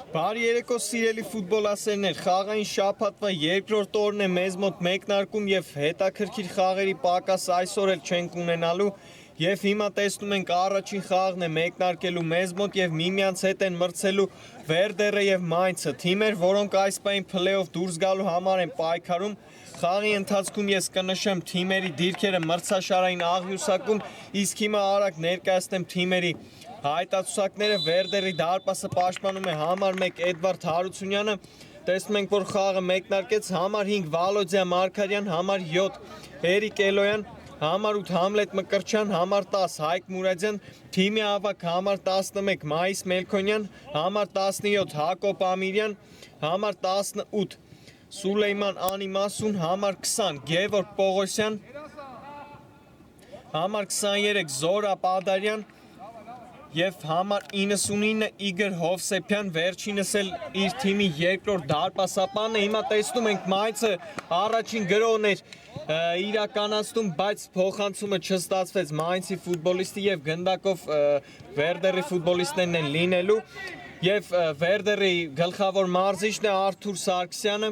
Բարի երեկո սիրելի ֆուտբոլասերներ, խաղային շաբաթվա երկրորդ օրն է մեզ մոտ մեկնարկում եւ հետաքրքիր խաղերի պակաս այսօր էլ չենք ունենալու եւ հիմա տեսնում ենք առաջին խաղն է մեկնարկելու մեզ մոտ եւ միմյանց հետ են մրցելու Վերդերը եւ Մայնցը, թիմեր, որոնք այս պահին փլեյօֆ դուրս գալու համար են պայքարում։ Խաղի ընթացքում ես կնշեմ թիմերի դիրքերը մրցաշարային աղյուսակում, իսկ հիմա արագ ներկայացնեմ թիմերի հայտարարությունները Վերդերի դարպասը պաշտպանում է համար 1 Էդվարդ Հարությունյանը, տեսնում ենք, որ խաղը մեկնարկեց, համար 5 Վալոդիա Մարգարյան, համար 7 Էրիկ Էլոյան, համար 8 Համլետ Մկրտչյան, համար 10 Հայկ Մուրադյան, թիմի ավագ համար 11 Մայիս Մելքոնյան, համար 17 Հակոբ Ամիրյան, համար 18 Սուլեյման Անիմասուն, համար 20 Գևորգ Պողոսյան, համար 23 Զորա Պադարյան եւ համար 99 Իգոր Հովսեփյան, վերջինս էլ իր թիմի երկրորդ դարպասապանն է։ Հիմա տեսնում ենք Մայնցը առաջին գրոհն էր իրականացնում, բայց փոխանցումը չստացվեց Մայնցի ֆուտբոլիստի եւ գնդակով Վերդերի ֆուտբոլիստներն են լինելու եւ Վերդերի գլխավոր մարզիչն է Արթուր Սարգսյանը։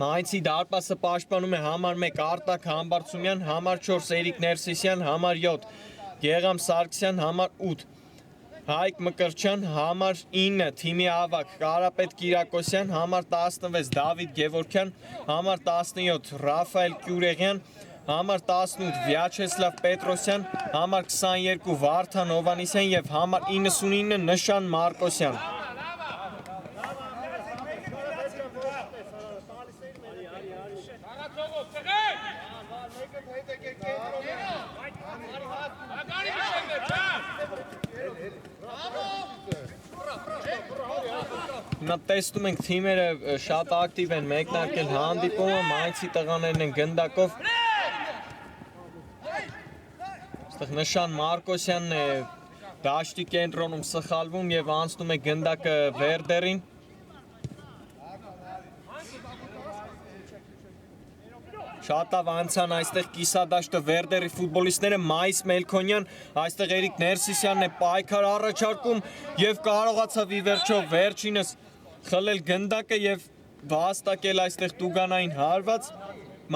Մայնցի դարպասը պաշտպանում է համար 1 Արտակ Համբարձումյան, համար 4 Էրիկ Ներսիսյան, համար 7 Գեղամ Սարգսյան, համար 8 Հայկ Մկրտչյան, համար 9 թիմի ավագ Կարապետ Կիրակոսյան, համար 16 Դավիթ Գևորգյան, համար 17 Ռաֆայել Կյուրեղյան, համար 18 Վյաչեսլավ Պետրոսյան, համար 22 Վարդան Հովանիսյան եւ համար 99 Նշան Մարկոսյան։ Հիմա տեսնում ենք թիմերը շատ ակտիվ են մեկնարկել հանդիպումը, Մայնցի տղաներն են գնդակով։ Այստեղ Նշան Մարկոսյանն է դաշտի կենտրոնում սխալվում եւ անցնում է գնդակը Վերդերին։ Շատ լավ անցան այստեղ կիսադաշտը Վերդերի ֆուտբոլիստները, Մայիս Մելքոնյան, այստեղ Էրիկ Ներսիսյանն է պայքար առաջարկում եւ կարողացավ ի վերջո վերջինս խլել գնդակը եւ վաստակել այստեղ տուգանային հարված։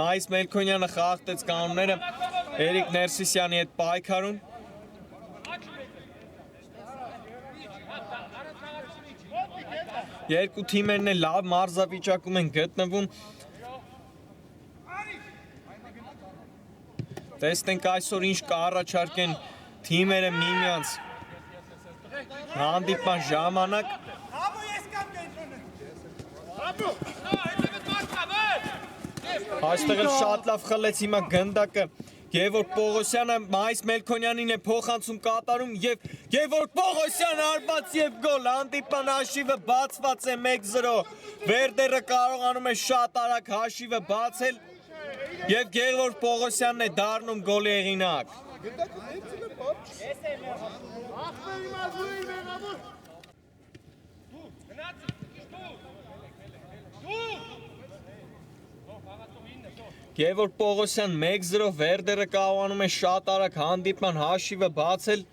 Մայիս Մելքոնյանը խախտեց կանոնները Էրիկ Ներսիսյանի հետ պայքարում։ Երկու թիմերն էլ լավ մարզավիճակում են գտնվում։ Տեսնենք այսօր ինչ կառաջարկեն թիմերը միմյանց հանդիպման ժամանակ։ Այստեղ էլ շատ լավ խլեց հիմա գնդակը Գևորգ Պողոսյանը, Մայիս Մելքոնյանին է փոխանցում կատարում եւ Գևորգ Պողոսյանը արված եւ գոլ, հանդիպման հաշիվը բացված է 1-0, Վերդերը կարողանում է շատ արագ հաշիվը բացել եւ Գևորգ Պողոսյանն է դառնում գոլի հեղինակ։ Գևորգ Պողոսյան 1-0, Վերդերը կարողանում է շատ արագ հանդիպման հաշիվը բացել։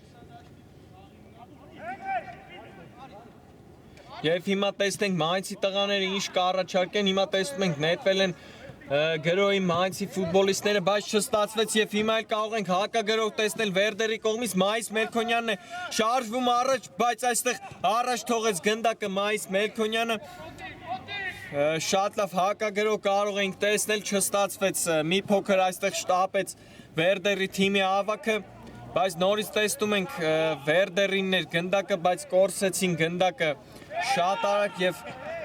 Եվ հիմա տեսնենք Մայնցի տղաները ինչ կառաջարկեն, հիմա տեսնում ենք նետվել են գրոհի Մայնցի ֆուտբոլիստները, բայց չստացվեց եւ հիմա էլ կարող ենք հակագրոհ տեսնել Վերդերի կողմից, Մայիս Մելքոնյանն է շարժվում առաջ, բայց այստեղ առաջ թողեց գնդակը Մայիս Մելքոնյանը։ Շատ լավ հակագրոհ կարող ենք տեսնել, չստացվեց, մի փոքր այստեղ շտապեց Վերդերի թիմի ավագը Բայց նորից տեսնում ենք Վերդերինն էր գնդակը, բայց կորսեցին գնդակը շատ արագ եւ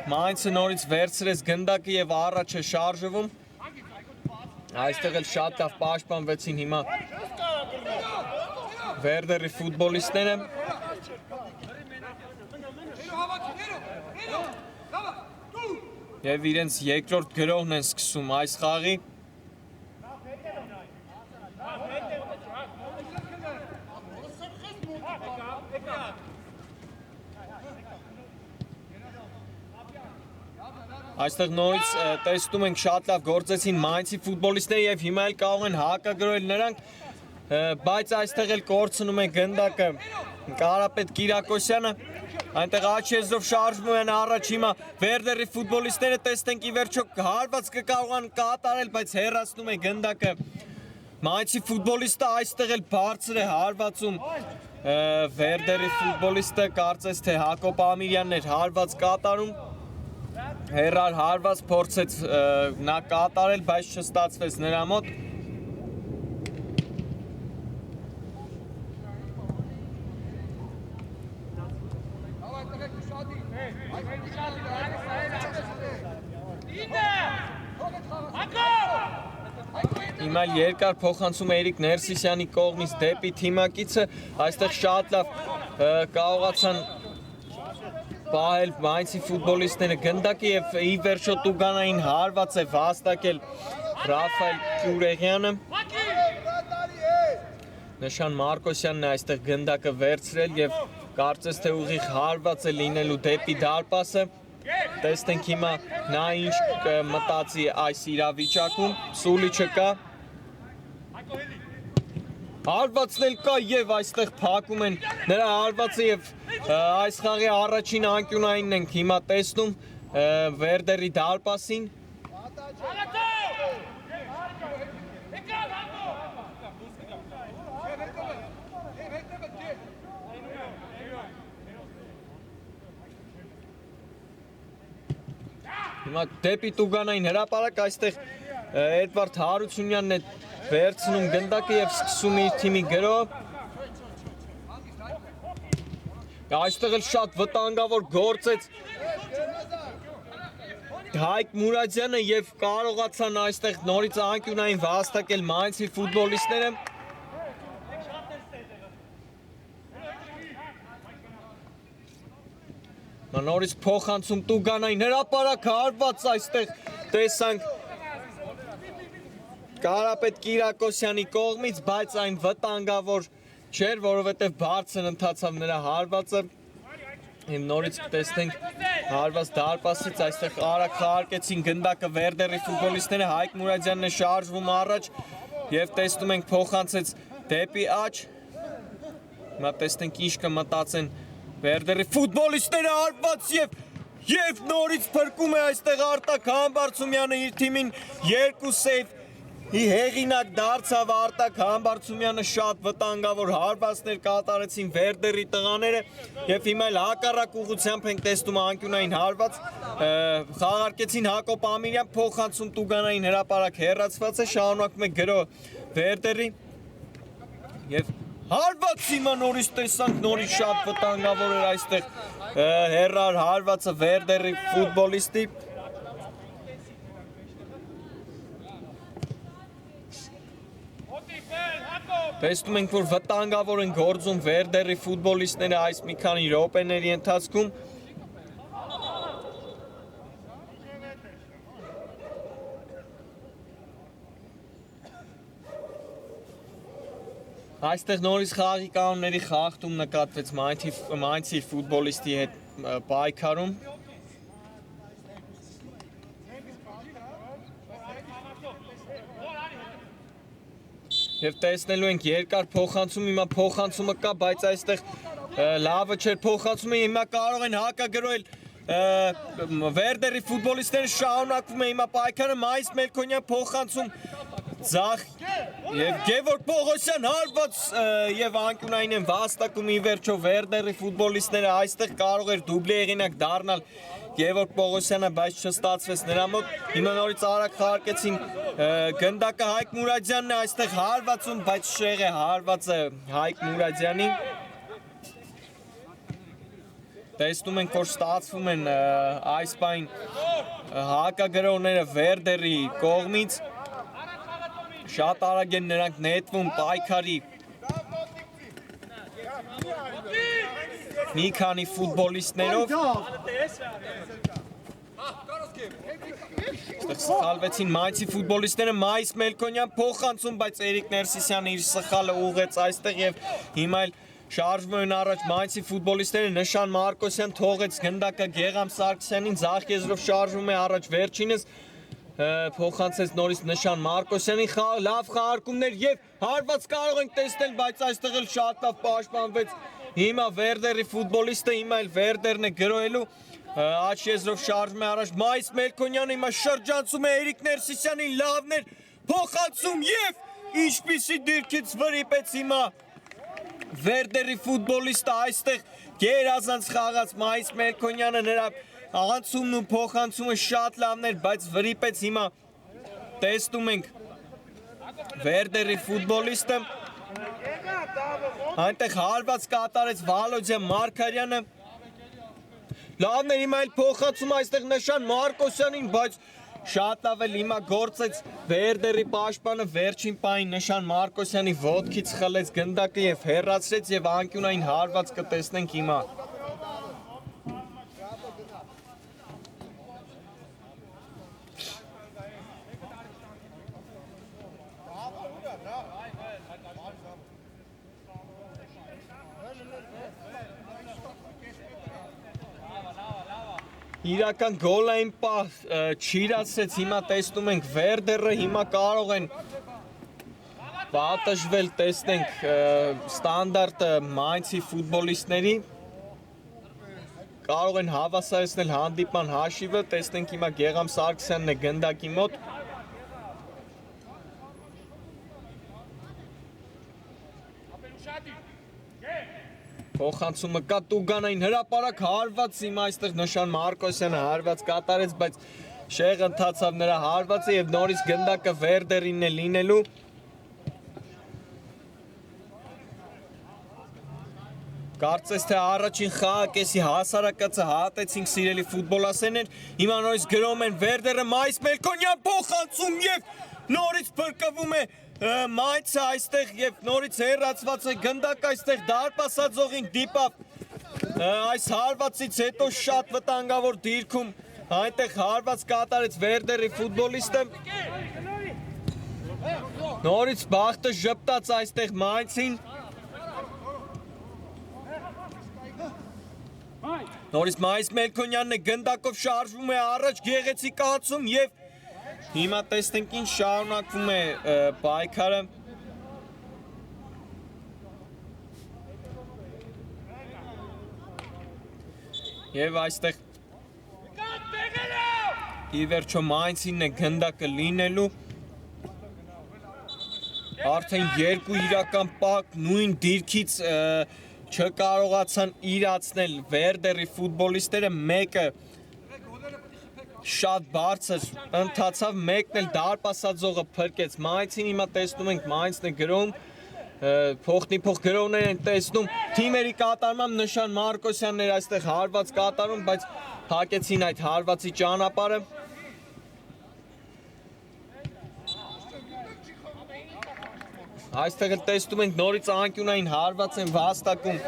Mainz-ը նորից վերցրեց գնդակը եւ առաջ է շարժվում։ Այստեղ էլ շատ լավ պաշտպանվեցին հիմա Վերդերի ֆուտբոլիստները։ Եվ իրենց երկրորդ գրոհն են սկսում այս խաղի։ Այստեղ նորից տեսնում ենք շատ լավ գործեցին Mainz-ի ֆուտբոլիստները եւ հիմա էլ կարող են հակագրոհել նրանք, բայց այստեղ էլ կորցնում է գնդակը Կարապետ Կիրակոսյանը, այնտեղ աչեզով շարժվում են առաջ հիմա Վերդերի ֆուտբոլիստները, տեսնենք ի վերջո հարված կկարողան կատարել, բայց հեռացնում է գնդակը Mainz-ի ֆուտբոլիստը, այստեղ էլ բարձր է հարվածում Վերդերի ֆուտբոլիստը, կարծես թե Հակոբ Ամիրյանն էր հարված կատարում, հեռար հարված փորձեց նա կատարել, բայց չստացվեց նրա մոտ։ Հիմա երկար փոխանցում է Էրիկ Ներսիսյանի կողմից դեպի թիմակիցը, այստեղ շատ լավ կարողացան պահել Mainz-ի ֆուտբոլիստները գնդակը եւ ի վերջո տուգանային հարված է վաստակել Ռաֆայել Կյուրեղյանը։ Նշան Մարկոսյանն է այստեղ գնդակը վերցրել եւ կարծես թե ուղիղ հարված է լինելու դեպի դարպասը։ Տեսնենք հիմա նա ինչ մտածի այս իրավիճակում, Սուլիչը կա։ Հարվածն էլ կա եւ այստեղ փակում են նրա հարվածը եւ այս խաղի առաջին անկյունայինն ենք հիմա տեսնում Վերդերի դարպասին։ Հիմա դեպի տուգանային հրապարակ այստեղ Էդվարդ Հարությունյանն է վերցնում գնդակը եւ սկսում իր թիմի գրոհ։ Այստեղ էլ շատ վտանգավոր գործեց Հայկ Մուրադյանը եւ կարողացան այստեղ նորից անկյունային վաստակել Mainz-ի ֆուտբոլիստները։ Նորից փոխանցում տուգանային հրապարակ հարված այստեղ տեսանք Կարապետ Կիրակոսյանի կողմից, բայց այն վտանգավոր չէր, որովհետև բարձր ընթացավ նրա հարվածը։ Եվ նորից տեսնենք հարված դարպասից այստեղ արագ խաղարկեցին գնդակը Վերդերի ֆուտբոլիստները, Հայկ Մուրադյանն է շարժվում առաջ եւ տեսնում ենք փոխանցեց դեպի աջ։ Հիմա տեսնենք ինչ կմտածեն Վերդերի ֆուտբոլիստները հարված եւ նորից փրկում է այստեղ Արտակ Համբարձումյանը իր թիմին 2 սեյվ հեղինակ դարձավ Արտակ Համբարձումյանը, շատ վտանգավոր հարվածներ կատարեցին Վերդերի տղաները եւ հիմա էլ հակառակ ուղղությամբ ենք տեսնում անկյունային հարված խաղարկեցին Հակոբ Ամիրյան, փոխանցում տուգանային հրապարակ հեռացված է, շարունակում է գրոհ Վերդերի եւ հարված հիմա նորից տեսանք, նորից շատ վտանգավոր էր այստեղ հեռար հարվածը Վերդերի ֆուտբոլիստի։ Տեսնում ենք, որ վտանգավոր են գործում Վերդերի ֆուտբոլիստները այս մի քանի րոպեների ընթացքում։ Այստեղ նորից խաղի կանոնների խախտում նկատվեց Mainz-ի ֆուտբոլիստի հետ պայքարում։ Եվ տեսնելու ենք երկար փոխանցում, հիմա փոխանցումը կա, բայց այստեղ լավը չէր փոխանցումը, հիմա կարող են հակագրոհել Վերդերի ֆուտբոլիստները, շարունակվում է հիմա պայքարը, Մայիս Մելքոնյան փոխանցում Ձախ եւ Գևորգ Պողոսյան հարված եւ անկյունային են վաստակում ի վերջո Վերդերի ֆուտբոլիստները այստեղ կարող էր դուբլի եղինակ դառնալ Գևորգ Պողոսյանը, բայց չստացվեց նրա մոտ։ Հիմա նորից արագ խաղարկեցին գնդակը Հայկ Մուրադյանն է այստեղ հարվածում, բայց շեղ է հարվածը Հայկ Մուրադյանի։ Տեսնում ենք, որ ստացվում են այս պայն հակագրողները Վերդերի կողմից։ Շատ արագ են նրանք նետվում պայքարի մի քանի ֆուտբոլիստներով։ Սխալվեցին մայցի ֆուտբոլիստները, Մայիս Մելքոնյան փոխանցում, բայց Էրիկ Ներսիսյանը իր սխալը ուղղեց այստեղ եւ հիմա էլ շարժվում են առաջ մայցի ֆուտբոլիստները, Նշան Մարկոսյան թողեց գնդակը Գեգամ Սարգսյանին, ձախ եզրով շարժվում է առաջ վերջինս փոխանցեց նորից Նշան Մարկոսյանին, լավ խաղարկումներ եւ հարված կարող ենք տեսնել, բայց այստեղ էլ շատ լավ պաշտպանվեց հիմա Վերդերի ֆուտբոլիստը, հիմա էլ Վերդերն է գրոհելու, աչ եզրով շարժվում է առաջ Մայիս Մելքոնյանը, հիմա շրջանցում է Էրիկ Ներսիսյանին, լավներ փոխանցում եւ ինչպիսի դիրքից վրիպեց հիմա Վերդերի ֆուտբոլիստը այստեղ գերազանց խաղաց Մայիս Մելքոնյանը, նրա անցումն ու փոխանցումը շատ լավն էր, բայց վրիպեց հիմա տեսնում ենք Վերդերի ֆուտբոլիստը այնտեղ հարված կատարեց Վալոդիա Մարգարյանը, լավն էր հիմա էլ փոխանցում այստեղ Նշան Մարկոսյանին, բայց շատ լավ էլ հիմա գործեց Վերդերի պաշտպանը, վերջին պահին Նշան Մարկոսյանի ոտքից խլեց գնդակը եւ հեռացրեց եւ անկյունային հարված կտեսնենք հիմա։ Իրական գոլային պահ չիրացրեց, հիմա տեսնում ենք Վերդերը, հիմա կարող են պատժվել, տեսնենք ստանդարտը Մայնցի ֆուտբոլիստների, կարող են հավասարեցնել հանդիպման հաշիվը, տեսնենք հիմա Գեգամ Սարգսյանն է գնդակի մոտ։ Փոխանցումը կա Տուգանային հրապարակ հարված հիմա այստեղ Նշան Մարկոսյանը հարված կատարեց, բայց շեղ ընթացավ նրա հարվածը եւ նորից գնդակը Վերդերին է լինելու։ Կարծես թե առաջին խաղակեսի հասարակածը հատեցինք սիրելի ֆուտբոլասերներ, հիմա նորից գրում են Վերդերը, Մայիս Մելքոնյան փոխանցում եւ նորից փրկվում է Մայցը այստեղ եւ նորից հեռացված է գնդակ այստեղ դարպասաձողին դիպավ այս հարվածից հետո շատ վտանգավոր դիրքում այնտեղ հարված կատարեց Վերդերի ֆուտբոլիստը նորից բախտը ժպտաց այստեղ Մայցին նորից Մայիս Մելքոնյանն է գնդակով շարժվում է առաջ գեղեցիկ անցում եւ հիմա տեսնենք ինչ շարունակվում է պայքարը եւ այստեղ ի վերջո Մայնցին է գնդակը լինելու արդեն երկու իրական պակ նույն դիրքից չկարողացան իրացնել Վերդերի ֆուտբոլիստները մեկը շատ բարձր ընթացավ, մեկն էլ դարպասաձողը փրկեց Մայնցին, հիմա տեսնում ենք Մայնցն է գրում, փոխնիփոխ գրողներ են տեսնում, թիմերի կատարմամբ Նշան Մարկոսյանն էր այստեղ հարված կատարում, բայց հակեցին այդ հարվածի ճանապարհը։ Այստեղ էլ տեսնում ենք նորից անկյունային հարված են վաստակում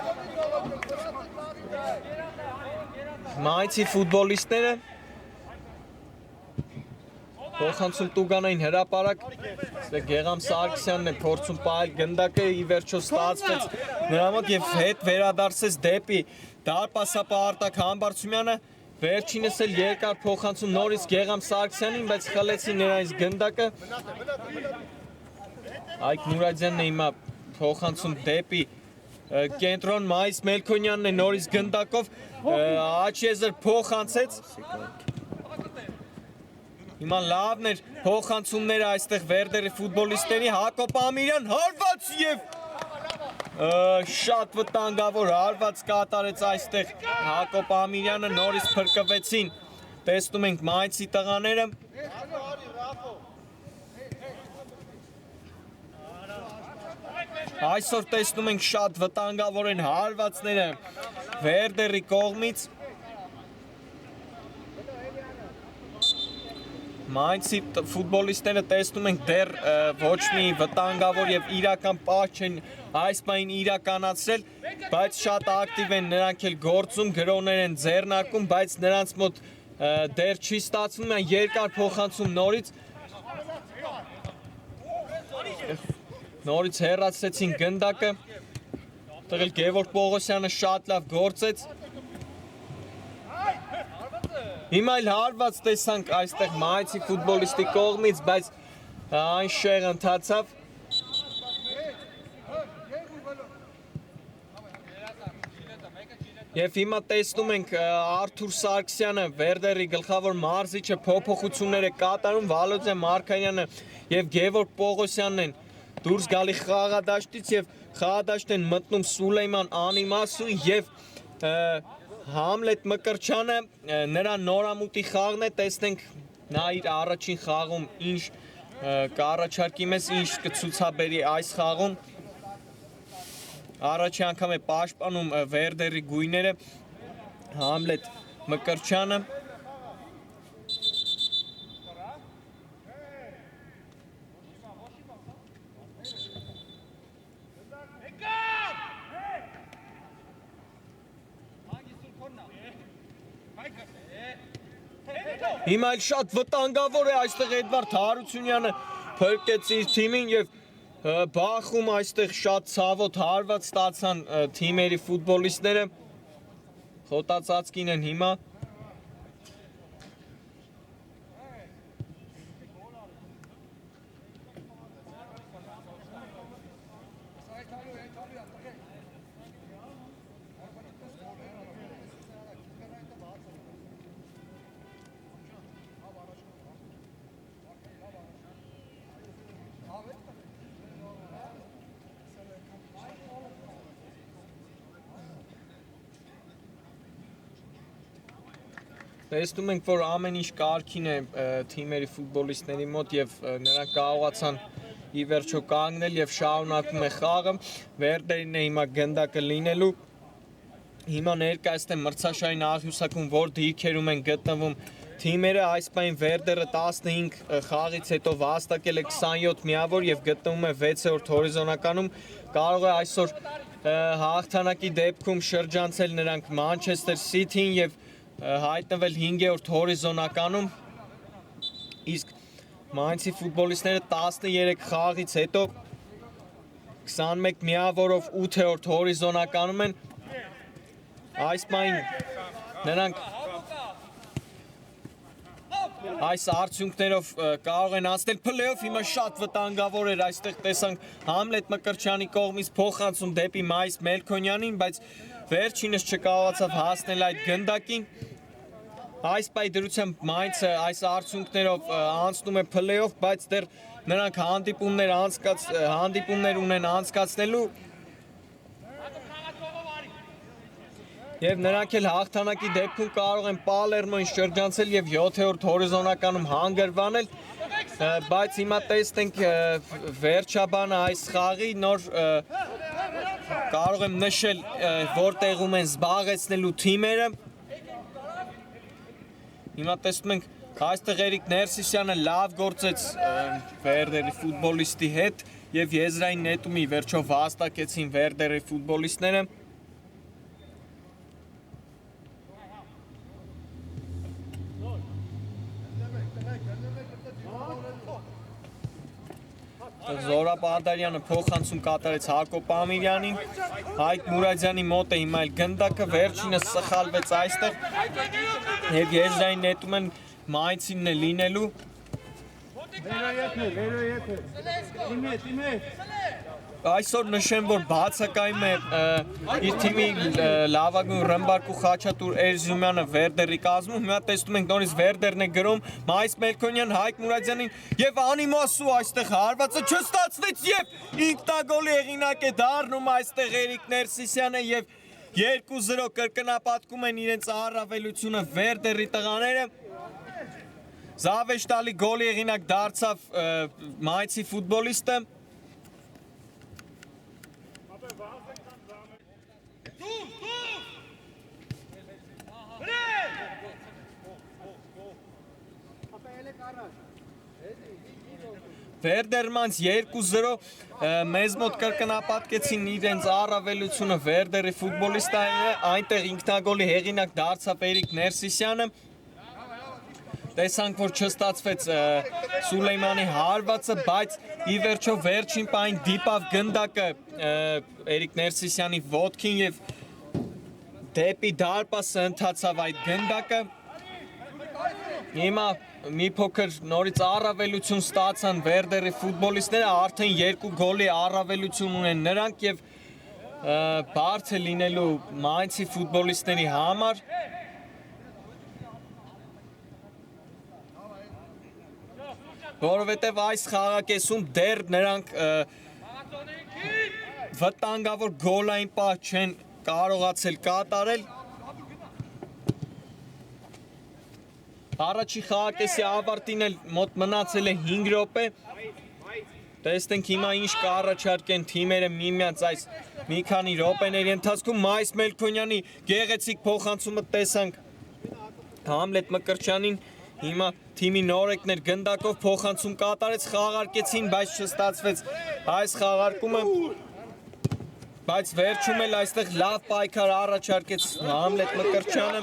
Մայնցի ֆուտբոլիստները Փոխանցում Տուգանային հրապարակ, Գեգամ Սարգսյանն է փորձում պահել գնդակը, ի վերջո ստացվեց նրա մոտ եւ հետ վերադարձեց դեպի դարպասապահ Համբարձումյանը, վերջինս էլ երկար փոխանցում նորից Գեգամ Սարգսյանին, բայց խլեցին նրանից գնդակը։ Հայկ Մուրադյանն է հիմա փոխանցում դեպի կենտրոն, Մայիս Մելքոնյանն է նորից գնդակով, աչեզր փոխանցեց Հիմա լավն էր փոխանցումները այստեղ Վերդերի ֆուտբոլիստների Հակոբ Ամիրյան հարված եւ շատ վտանգավոր հարված կատարեց այստեղ Հակոբ Ամիրյանը նորից փրկվեցին տեսնում ենք Մայնցի տղաները Այսօր տեսնում ենք շատ վտանգավոր են հարվածները Վերդերի կողմից Մայնցի ֆուտբոլիստները տեսնում ենք դեռ ոչ մի վտանգավոր եւ իրական պահ չեն այս պահին իրականացրել, բայց շատ ակտիվ են նրանք էլ գործում, գրոներ են ձեռնարկում, բայց նրանց մոտ դեռ չի ստացվում, երկար փոխանցում նորից հեռացրեցին գնդակը, տղել Գևորգ Պողոսյանը շատ լավ գործեց Հիմա էլ հարված տեսանք այստեղ Մայնցի ֆուտբոլիստի կողմից, բայց այն շեղ ընթացավ Եվ հիմա տեսնում ենք Արթուր Սարգսյանը, Վերդերի գլխավոր մարզիչը փոփոխություններ է կատարում, Վալոդիա Մարկարյանը եւ Գևորգ Պողոսյանն են դուրս գալի խաղադաշտից եւ խաղադաշտ են մտնում Սուլեյման Անիմասու եւ Համլետ Մկրչյանը նրա նորամուտի խաղն է, տեսնենք նա իր առաջին խաղում ինչ կառաջարկի մեզ, ինչ կցուցաբերի այս խաղում Առաջի անգամ է պաշտպանում Վերդերի գույները Համլետ Մկրչյանը Հիմա էլ շատ վտանգավոր է այստեղ Էդվարդ Հարությունյանը փրկեց իր թիմին եւ Բախում այստեղ շատ ցավոտ հարված ստացան թիմերի ֆուտբոլիստները խոտածածկին են հիմա Տեսնում ենք, որ ամեն ինչ կարգին է թիմերի ֆուտբոլիստների մոտ եւ նրանք կարողացան ի վերջո կանգնել եւ շարունակում է խաղը Վերդերին է հիմա գնդակը լինելու Հիմա ներկայացնեմ մրցաշարի աղյուսակում որ դիրքերում են գտնվում թիմերը այս պահին Վերդերը 15 խաղից հետո վաստակել է 27 միավոր եւ գտնվում է 6-րդ հորիզոնականում կարող է այսօր հաղթանակի դեպքում շրջանցել նրանք Մանչեսթեր Սիթիին եւ հայտնվել 5-րդ հորիզոնականում իսկ Մայնցի ֆուտբոլիստները 13 խաղից հետո 21 միավորով 8-րդ հորիզոնականում են այս պահին նրանք այս արդյունքներով կարող են անցնել փլեյոֆ հիմա շատ վտանգավոր էր այստեղ տեսանք Համլետ Մկրչյանի կողմից փոխանցում դեպի Մայիս Մելքոնյանին բայց վերջինս չկարողացավ հասնել այդ գնդակին Այս պայդրությամբ Մայնցը այս արդյունքներով անցնում է փլեյոֆ, բայց դեռ նրանք հանդիպումներ ունեն անցկացնելու Եվ նրանք էլ հաղթանակի դեպքում կարող են Պալերմոյին շրջանցել եւ 7-րդ հորիզոնականում հանգրվանել, բայց հիմա տեսնենք վերջաբանը այս խաղի նոր կարող եմ նշել որտեղում են զբաղեցնելու թիմերը Հիմա տեսնում ենք այստեղ Էրիկ Ներսիսյանը լավ գործեց Վերդերի ֆուտբոլիստի հետ եւ եզրային նետումի վերջո վաստակեցին Վերդերի ֆուտբոլիստները Զորապ Ադարյանը փոխանցում կատարեց Հակոբ Ամիրյանին, Հայկ Մուրադյանի մոտ է հիմա էլ գնդակը, վերջինս սխալվեց այստեղ և եզրային նետում են Մայնցինն է լինելու այսօր նշեմ, որ բացակայում է իր թիմի լավագույն ռմբարկու Խաչատուր Էրզյումյանը Վերդերի կազմում։ Հիմա տեսնում ենք նորից Վերդերն է գրում Մայիս Մելքոնյան, Հայկ Մուրադյանին եւ անիմասու այստեղ հարվածը չստացվեց եւ ինքնագոլի հեղինակ է դառնում այստեղ Էրիկ Ներսիսյանը եւ 2-0 կրկնապատկում են իրենց առավելությունը Վերդերի տղաները։ Զավեշտալի գոլի հեղինակ դարձավ Մայցի ֆուտբոլիստը։ Վերդերմանց 2-0 մեզ մոտ կրկնապատկեցին իրենց առավելությունը Վերդերի ֆուտբոլիստները, այնտեղ ինքնագոլի հեղինակ դարձավ Էրիկ Ներսիսյանը։ Տեսանք, որ չստացվեց Սուլեյմանի հարվածը, բայց ի վերջո վերջին պահին դիպավ գնդակը Էրիկ Ներսիսյանի ոտքին եւ դեպի դարպասը ընթացավ այդ գնդակը։ Հիմա մի փոքր նորից առավելություն ստացան Վերդերի ֆուտբոլիստները, արդեն 2 գոլի առավելություն ունեն նրանք եւ բարձր լինելու Մայնցի ֆուտբոլիստների համար։ Որովհետև այս խաղակեսում դեռ նրանք վտանգավոր գոլային պահ չեն կարողացել կատարել։ Առաջի խաղակեսի ավարտին էլ մոտ մնացել է 5 րոպե։ Տեսնենք հիմա ինչ կառաջարկեն թիմերը միմյանց այս մի քանի րոպեների ընթացքում։ Մայիս Մելքոնյանի գեղեցիկ փոխանցումը տեսանք Համլետ Մկրտչյանին։ Հիմա թիմի նորեկներ գնդակով փոխանցում կատարեց, խաղարկեցին, բայց չստացվեց այս խաղարկումը, բայց վերջում էլ այստեղ լավ պայքար առաջարկեց Համլետ Մկրտչյանը,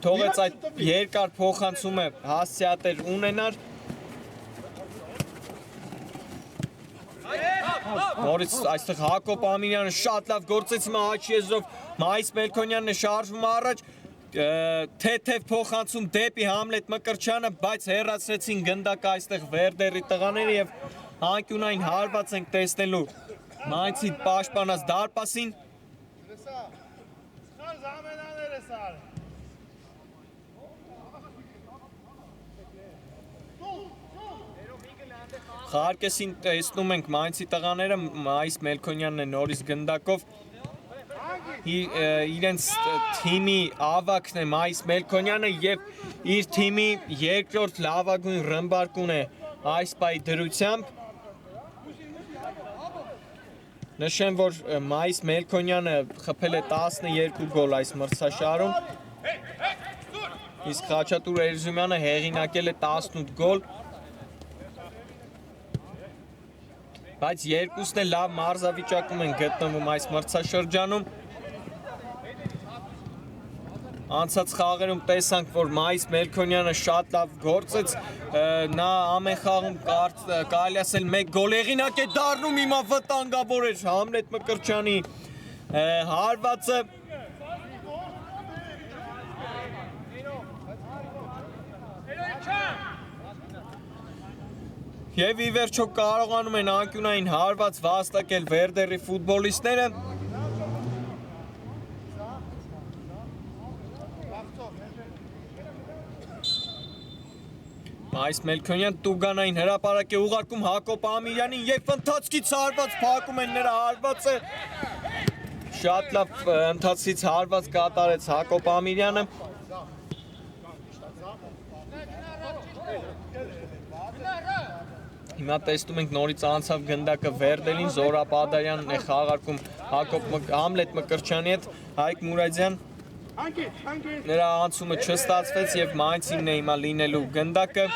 թողեց այդ երկար փոխանցումը հասցեատեր ունենար։ Նորից այստեղ Հակոբ Ամիրյանը շատ լավ գործեց, հիմա աչքի եզրով Մայիս Մելքոնյանն է շարժվում առաջ, թեթև փոխանցում դեպի Համլետ Մկրտչյանը, բայց հեռացրեցին գնդակը այստեղ Վերդերի տղաները եւ անկյունային հարված ենք տեսնելու Մայնցի պաշտպանած դարպասին։ Խաղարկեսին տեսնում ենք Մայնցի տղաները, Մայիս Մելքոնյանն է նորից գնդակով, իրենց թիմի ավակն է Մայիս Մելքոնյանը եւ իր թիմի երկրորդ լավագույն ռմբարկուն է այս պահի դրությամբ։ Նշեմ, որ Մայիս Մելքոնյանը խփել է 12 գոլ այս մրցաշարում, իսկ Խաչատուր Էրզյումյանը հեղինակել է 18 գոլ, բայց երկուսն էլ լավ մարզավիճակում են գտնվում այս մրցաշրջանում։ Անցած խաղերում տեսանք, որ Մայիս Մելքոնյանը շատ լավ գործեց, նա ամեն խաղում կարելի ասել 1 գոլ հեղինակ է դառնում, հիմա վտանգավոր էր Համլետ Մկրտչյանի հարվածը։ Եվ ի վերջո կարողանում են անկյունային հարված վաստակել Վերդերի ֆուտբոլիստները։ Մայիս Մելքոնյան տուգանային հրապարակ է ուղարկում Հակոբ Ամիրյանին եւ ընթացքից հարված փակում են նրա հարվածը։ Շատ լավ ընթացքից հարված կատարեց Հակոբ Ամիրյանը։ Հիմա տեսնում ենք նորից անցավ գնդակը Վերդերին, Զորապ Ադարյանն է խաղարկում Համլետ Մկրտչյանի հետ, Հայկ Մուրադյան, նրա անցումը չստացվեց եւ Մայնցինն է հիմա լինելու գնդակը։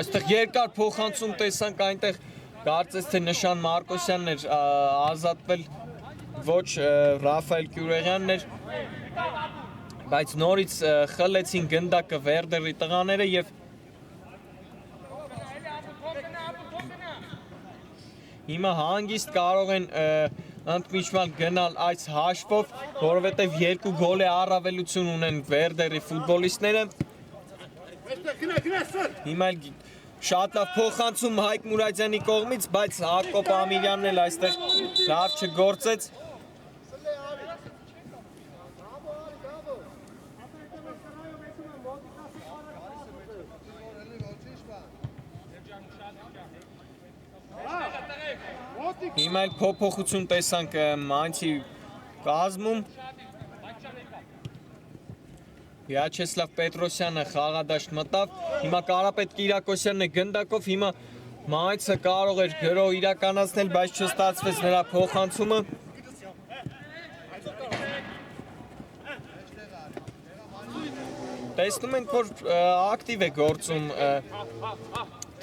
Այստեղ երկար փոխանցում տեսանք, այնտեղ կարծես թե Նշան Մարկոսյանն էր ազատվել, ոչ Ռաֆայել Կյուրեղյանն էր, բայց նորից խլեցին գնդակը Վերդերի տղաները եւ հիմա հանգիստ կարող են ընդմիջման գնալ այս հաշվով, որովհետև 2 գոլ է առավելություն ունեն Վերդերի ֆուտբոլիստները։ Հիմա Շատ լավ փոխանցում Հայկ Մուրադյանի կողմից, բայց Հակոբ Ամիրյանն էլ այստեղ լավ չգործեց։ Հիմա էլ փոփոխություն տեսանք Մանցի կազմում։ Վյաչեսլավ Պետրոսյանը խաղադաշտ մտավ, հիմա Կարապետ Կիրակոսյանն է գնդակով, հիմա Մանցը կարող էր գրոհ իրականացնել, բայց չստացվեց նրա փոխանցումը։ Տեսնում ենք, որ ակտիվ է գործում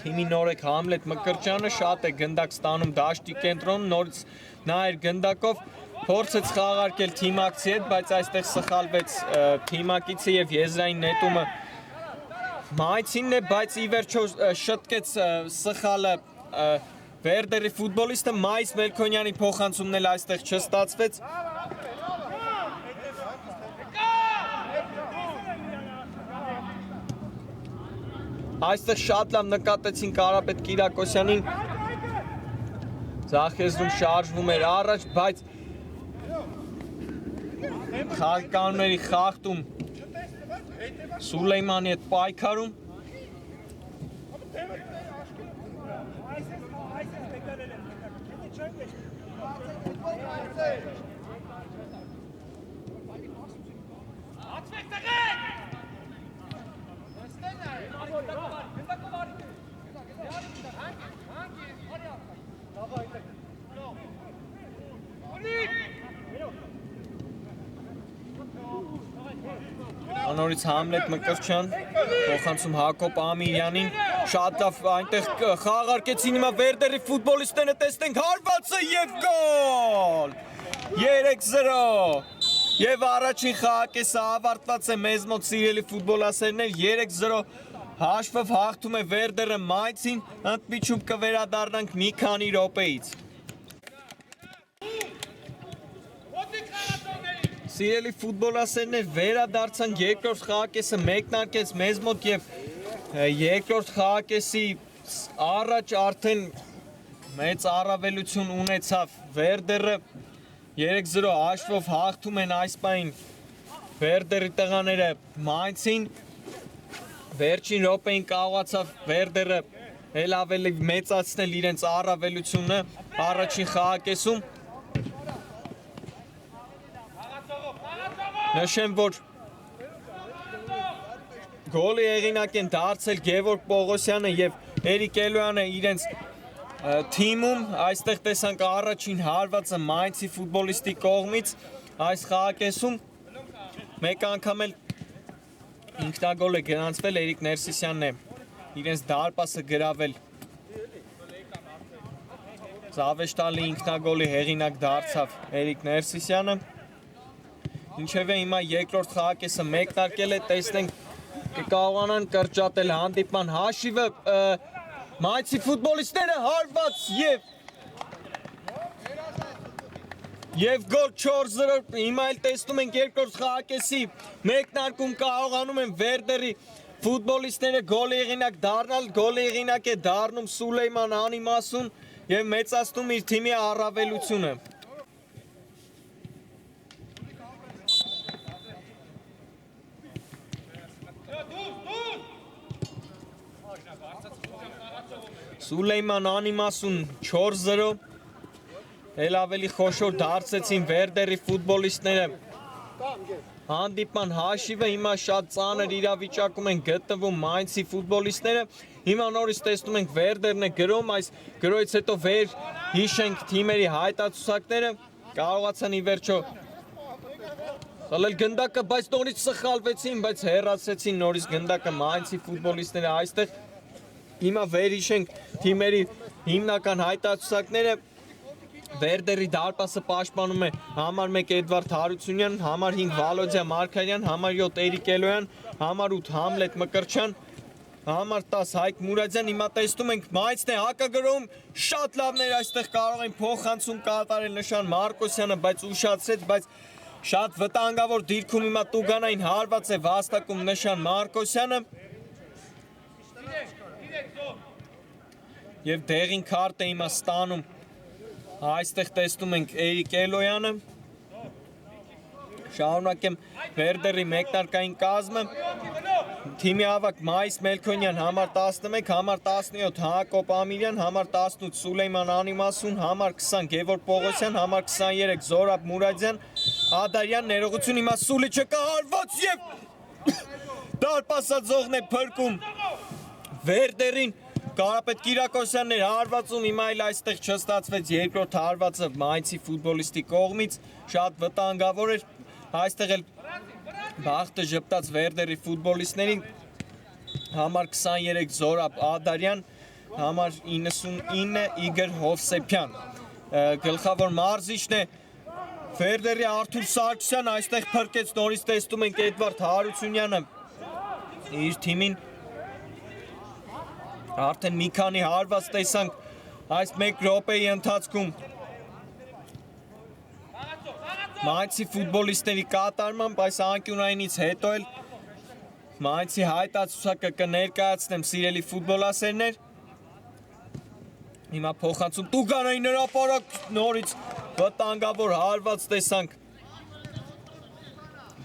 թիմի նորեկ Համլետ Մկրտչյանը, շատ է գնդակ ստանում դաշտի կենտրոն, նորից նա էր գնդակով, փորձեց խաղարկել թիմակցի հետ, բայց այստեղ սխալվեց թիմակիցը եւ եզրային նետումը Մայցինն է, բայց ի վերջո շտկեց սխալը Վերդերի ֆուտբոլիստը, Մայց Մելքոնյանի փոխանցումն էլ այստեղ չստացվեց։ Այստեղ շատ լավ նկատեցին Կարապետ Կիրակոսյանին, ձախեզրում շարժվում էր առաջ, բայց խաղկանների խախտում Սուլեյմանի հետ պայքարում։ Անորից Համլետ Մկրտչյան, փոխանցում Հակոբ Ամիրյանին, շատ լավ այնտեղ խաղարկեցին հիմա Վերդերի ֆուտբոլիստները, տեսնենք հարվածը եւ գոլ։ 3-0։ Եվ առաջին խաղակեսը ավարտված է մեզ մոտ սիրելի ֆուտբոլասերներ, 3-0 հաշվով հաղթում է Վերդերը Մայցին, ընդմիջում կվերադառնանք մի քանի րոպեից։ Սիրելի ֆուտբոլասերներ, վերադարձանք երկրորդ խաղակեսը մեկնարկեց մեզ մոտ եւ երկրորդ խաղակեսի առաջ արդեն մեծ առավելություն ունեցավ Վերդերը 3-0 հաշվով հաղթում են այս պահին Վերդերի տղաները Մայցին, վերջին րոպեին կարողացավ Վերդերը էլ ավելի մեծացնել իրենց առավելությունը առաջին խաղակեսում։ Նշեմ, որ գոլի հեղինակ են դարձել Գևորգ Պողոսյանը եւ Էրիկ Էլոյանը իրենց թիմում, այստեղ տեսանք առաջին հարվածը Մայցի ֆուտբոլիստի կողմից այս խաղակեսում, մեկ անգամ էլ ինքնագոլ է գրանցվել, Էրիկ Ներսիսյանն է իրենց դարպասը գրավել, զավեշտալի ինքնագոլի հեղինակ դարձավ Էրիկ Ներսիսյանը։ Ինչևէ հիմա երկրորդ խաղակեսը մեկնարկել է, տեսնենք կկարողանան կրճատել հանդիպման հաշիվը, Մայցի ֆուտբոլիստները հարված եւ գոլ 4-0, հիմա էլ տեսնում ենք երկրորդ խաղակեսի մեկնարկում կարողանում են Վերդերի ֆուտբոլիստները գոլի հեղինակ դառնալ, գոլի հեղինակ է դառնում Սուլեյման Անիմասուն եւ մեծացնում իր թիմի առավելությունը։ Սուլեյման Անիմասուն 4-0, էլ ավելի խոշոր դարձեցին Վերդերի ֆուտբոլիստները, հանդիպման հաշիվը հիմա շատ ծանր իրավիճակում են գտնվում Մայցի ֆուտբոլիստները, հիմա նորից տեսնում ենք Վերդերն է գրում, այս գրոյից հետո վեր հիշենք թիմերի հայտացուցակները, կարողացան ի վերջո խլել գնդակը, բայց նորից սխալվեցին, բայց հեռացեցին նորից գնդակը Մայցի ֆուտբոլիստները այստեղ։ Հիմա վեր հիշենք թիմերի հիմնական հայտացուցակները, Վերդերի դարպասը պաշտպանում է համար 1 Էդվարդ Հարությունյան, համար 5 Վալոդիա Մարգարյան, համար 7 Էրիկ Էլոյան, համար 8 Համլետ Մկրտչյան, համար 10 Հայկ Մուրադյան, հիմա տեսնում ենք Մայցն է հակագրում, շատ լավներ այստեղ կարող են փոխանցում կատարել նշան Մարկոսյանը, բայց ուշացրեց, բայց շատ վտանգավոր դիրքում հիմա Տուգանային հարված է վաստակում նշան Մարկոսյանը։ Եվ դեղին քարտ է հիմա ստանում։ Այստեղ տեսնում ենք Էրիկ Էլոյանը։ Շարունակեմ Վերդերի մեկնարկային կազմը։ Թիմի ավակ Մայիս Մելքոնյան, համար 11, համար 17 Հակոբ Ամիրյան, համար 18 Սուլեյման Անիմասուն, համար 20 Գևորգ Պողոսյան, համար 23 Զորաբ Մուրադյան, Ադարյան, ներողություն, հիմա Սուլիչը կահարված եւ դարպասաձողն է փրկում Վերդերին։ Կարապետ Կիրակոսյանն էր հարվածում, հիմա էլ այստեղ չստացվեց երկրորդ հարվածը Մայնցի ֆուտբոլիստի կողմից, շատ վտանգավոր էր, այստեղ էլ բախտը ժպտաց Վերդերի ֆուտբոլիստներին, համար 23 Զորաբ Ադարյան, համար 99 Իգոր Հովսեփյան, գլխավոր մարզիչն է Վերդերի Արթուր Սարգսյան, այստեղ փրկեց, նորից տեսնում ենք Էդվարդ Հարությունյանը իր թիմին, արդեն մի քանի հարված տեսանք այս մեկ րոպեի ընթացքում Մայնցի ֆուտբոլիստների կատարմամբ, այս անկյունայինից հետո էլ Մայնցի հայտարարությունը կներկայացնեմ սիրելի ֆուտբոլասերներ։ Հիմա փոխանցում Տուգանային հրապարակ, նորից վտանգավոր հարված տեսանք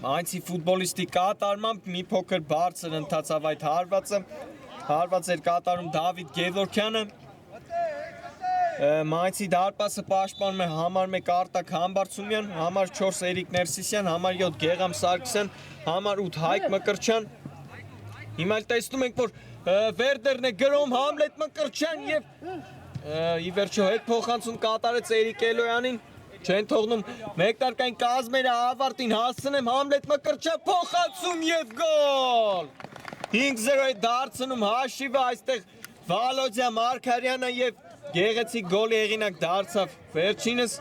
Մայնցի ֆուտբոլիստի կատարմամբ, մի փոքր բարձր ընթացավ այդ հարվածը, հարված էր կատարում Դավիթ Գևորգյանը, Մայնցի դարպասը պաշտպանում է համար 1 Արտակ Համբարձումյան, համար 4 Էրիկ Ներսիսյան, համար 7 Գեգամ Սարգսյան, համար 8 Հայկ Մկրտչյան։ Հիմա էլ տեսնում ենք, որ Վերդերն է գրում Համլետ Մկրտչյան եւ ի վերջո հետ փոխանցում կատարեց Էրիկ Էլոյանին, չեն թողնում մեկնարկային կազմերը ավարտին հասցնեմ Համլետ Մկրտչյան փոխանցում եւ գոլ։ 5-0 է դարձնում հաշիվը, այստեղ Վալոդյա Մարգարյանը եւ գեղեցիկ գոլի հեղինակ դարձավ վերջինս։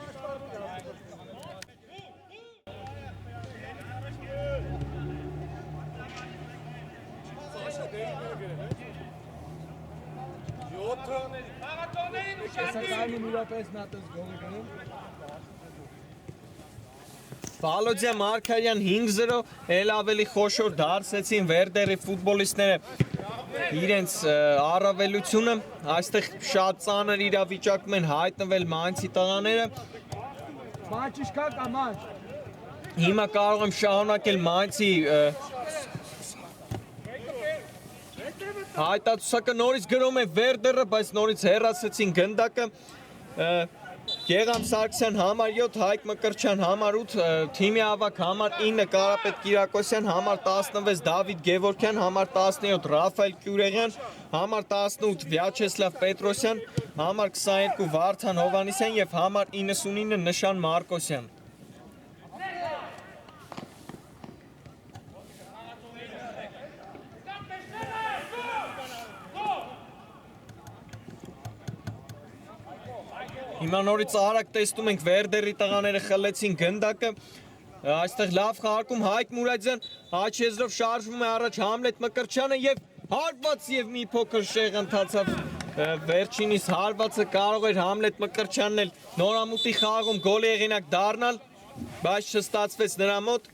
Վալոդյա Մարգարյան 5-0, էլ ավելի խոշոր դարձեցին Վերդերի ֆուտբոլիստները իրենց առավելությունը, այստեղ շատ ծանր իրավիճակում են հայտնվել Մայնցի տղաները։ Հիմա կարող եմ շարունակել Մայնցի հայտարարությունը նորից գրում է Վերդերը, բայց նորից հեռացեցին գնդակը։ Գեգամ Սարգսյան համար 7, Հայկ Մկրտչյան համար 8, թիմի ավակ համար 9 Կարապետ Կիրակոսյան, համար 16 Դավիթ Գևորգյան, համար 17 Ռաֆայել Կյուրեղյան, համար 18 Վյաչեսլավ Պետրոսյան, համար 22 Վարդան Հովանեսյան եւ համար 99 Նշան Մարկոսյան։ Հիմա նորից արագ տեսնում ենք Վերդերի տղաները խլեցին գնդակը, այստեղ լավ խաղարկում Հայկ Մուրադյան, աջ եզրով շարժվում է առաջ Համլետ Մկրտչյանը եւ հարված եւ մի փոքր շեղ ընթացավ վերջինիս հարվածը, կարող էր Համլետ Մկրտչյանն էլ նորամուտի խաղում գոլի հեղինակ դառնալ, բայց չստացվեց նրա մոտ։